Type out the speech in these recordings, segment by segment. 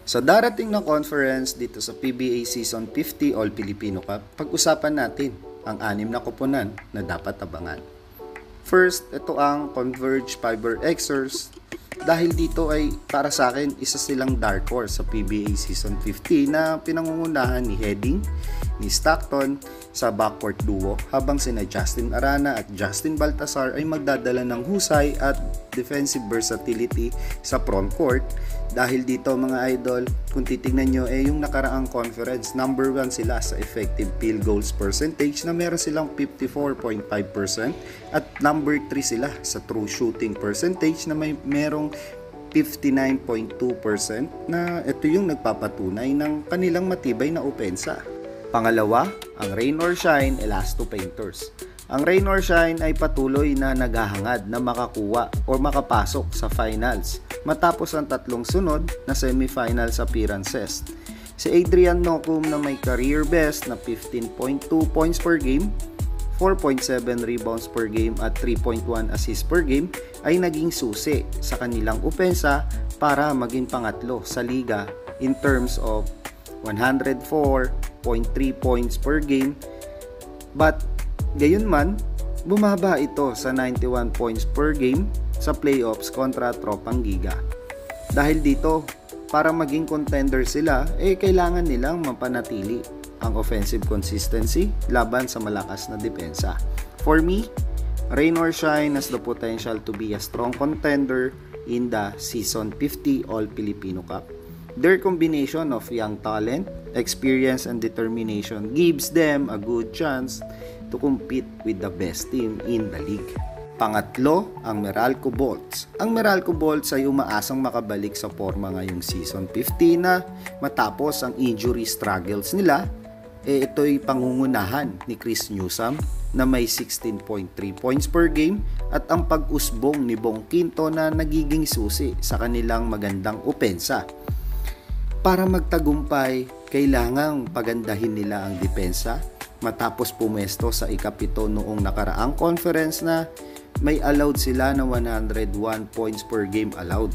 Sa darating na conference dito sa PBA Season 50 All Filipino Cup, pag-usapan natin ang 6 na koponan na dapat abangan. First, ito ang Converge Fiber Xers. Dahil dito ay para sa akin isa silang dark horse sa PBA Season 50 na pinangungunahan ni Heading, ni Stockton sa backcourt duo habang sina Justin Arana at Justin Baltasar ay magdadala ng husay at defensive versatility sa frontcourt. Dahil dito mga idol, kung titignan nyo yung nakaraang conference, number 1 sila sa effective field goals percentage na meron silang 54.5% at number 3 sila sa true shooting percentage na merong 59.2% na ito yung nagpapatunay ng kanilang matibay na opensa. Pangalawa, ang Rain or Shine Elasto Painters. Ang Rain or Shine ay patuloy na naghahangad na makakuha o makapasok sa finals matapos ang 3 sunod na semifinals appearances. Si Adrian Nocum na may career best na 15.2 points per game, 4.7 rebounds per game at 3.1 assists per game ay naging susi sa kanilang opensa para maging pangatlo sa liga in terms of 104.3 points per game. But gayunman, bumaba ito sa 91 points per game sa playoffs kontra Tropang Giga. Dahil dito, para maging contender sila, kailangan nilang mapanatili ang offensive consistency laban sa malakas na depensa. For me, Rain or Shine has the potential to be a strong contender in the Season 50 All Filipino Cup. Their combination of young talent, experience, and determination gives them a good chance to compete with the best team in the league. Pangatlo, ang Meralco Bolts. Ang Meralco Bolts ay umaasang makabalik sa forma ngayong Season 50 na matapos ang injury struggles nila, ito'y pangungunahan ni Chris Newsome na may 16.3 points per game at ang pag-usbong ni Bong Quinto na nagiging susi sa kanilang magandang opensa. Para magtagumpay, kailangang pagandahin nila ang depensa matapos pumesto sa ikapito noong nakaraang conference na may allowed sila na 101 points per game allowed.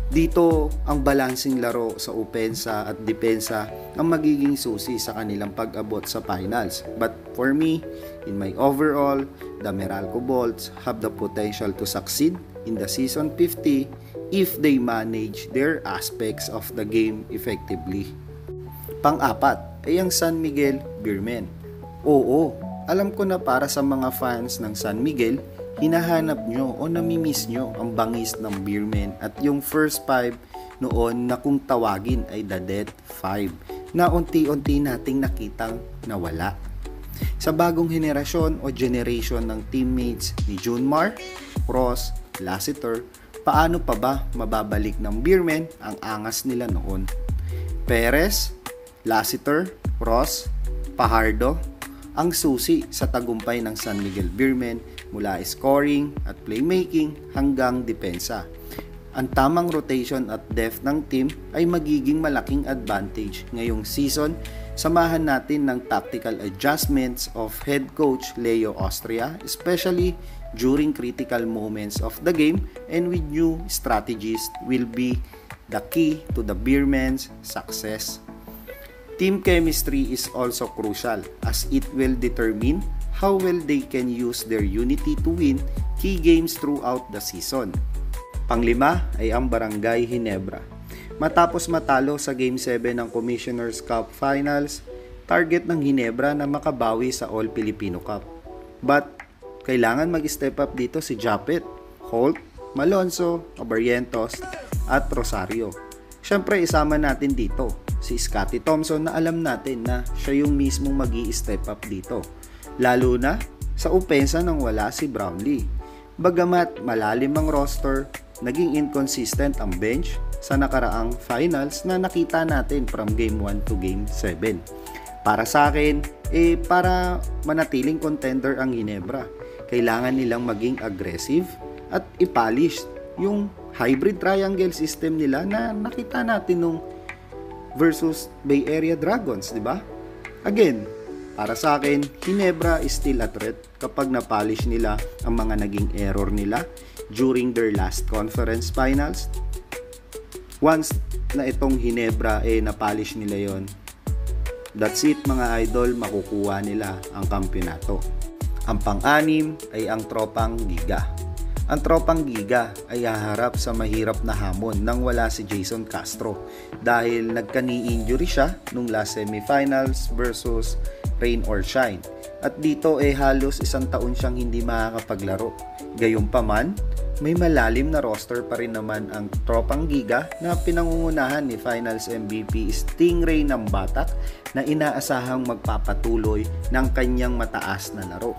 Dito, ang balancing laro sa opensa at depensa ang magiging susi sa kanilang pag-abot sa finals. But for me, in my overall, the Meralco Bolts have the potential to succeed in the Season 50 if they manage their aspects of the game effectively. Pang-apat ay ang San Miguel Beermen. Oo, alam ko na para sa mga fans ng San Miguel, hinahanap nyo o namimiss nyo ang bangis ng Beermen at yung first 5 noon na kung tawagin ay the Death 5 na unti-unti nating nakitang nawala. Sa bagong henerasyon o generation ng teammates ni Junmar, Ross, Lassiter, paano pa ba mababalik ng Beermen ang angas nila noon? Perez, Lassiter, Ross, Pajardo, ang susi sa tagumpay ng San Miguel Beermen mula scoring at playmaking hanggang depensa. Ang tamang rotation at depth ng team ay magiging malaking advantage ngayong season. Samahan natin ng tactical adjustments of head coach Leo Austria, especially during critical moments of the game, and with new strategies will be the key to the Beermen's success. Team chemistry is also crucial as it will determine how well they can use their unity to win key games throughout the season. Panglima ay ang Barangay Ginebra. Matapos matalo sa Game 7 ng Commissioner's Cup Finals, target ng Ginebra na makabawi sa All Filipino Cup. But kailangan mag-step up dito si Japet, Holt, Malonzo, Abarrientos at Rosario. Siyempre isama natin dito si Scottie Thompson na alam natin na siya yung mismong mag-i-step up dito. Lalo na sa opensa nang wala si Brownlee. Bagamat malalim ang roster, naging inconsistent ang bench sa nakaraang finals na nakita natin from Game 1 to Game 7. Para sa akin, para manatiling contender ang Ginebra, kailangan nilang maging aggressive at i-polish yung hybrid triangle system nila na nakita natin nung versus Bay Area Dragons, di ba? Again, para sa akin, Ginebra is still a threat kapag na-polish nila ang mga naging error nila during their last conference finals. Once na itong Hinebra napolish nila yon. That's it mga idol, makukuha nila ang kampeonato. Ang pang-anim ay ang Tropang Giga. Ang Tropang Giga ay haharap sa mahirap na hamon nang wala si Jason Castro dahil nagka-knee injury siya nung last semifinals versus Rain or Shine. At dito halos isang taon siyang hindi makakapaglaro. Gayunpaman, may malalim na roster pa rin naman ang Tropang Giga na pinangungunahan ni Finals MVP Stingray ng Batak na inaasahang magpapatuloy ng kanyang mataas na laro.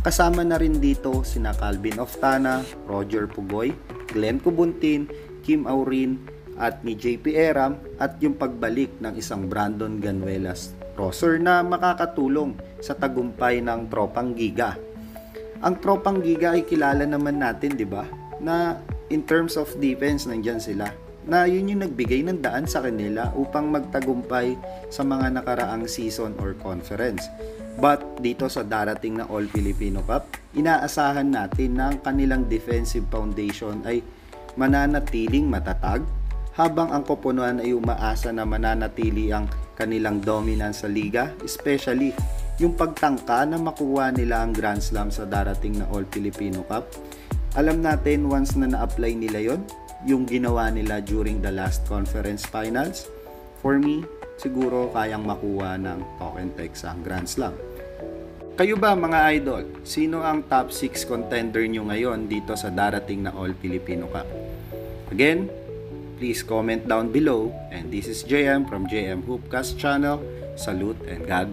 Kasama na rin dito sina Calvin Oftana, Roger Pugoy, Glenn Cubuntin, Kim Aurin at ni JP Eram at yung pagbalik ng isang Brandon Ganuelas roster na makakatulong sa tagumpay ng Tropang Giga. Ang Tropang Giga ay kilala naman natin, di ba? Na in terms of defense, nandyan sila. Na yun yung nagbigay ng daan sa kanila upang magtagumpay sa mga nakaraang season or conference. But dito sa darating na All Filipino Cup, inaasahan natin na ang kanilang defensive foundation ay mananatiling matatag habang ang koponuan ay umaasa na mananatili ang kanilang dominance sa liga, especially yung pagtangka na makuha nila ang Grand Slam sa darating na All Filipino Cup. Alam natin once na na-apply nila yon, yung ginawa nila during the last conference finals, for me, siguro kayang makuha ng token tech sa Grand Slam. Kayo ba mga idol? Sino ang top 6 contender nyo ngayon dito sa darating na All Filipino Cup? Again, please comment down below, and this is JM from JM Hoopcast channel. Salute and God bless.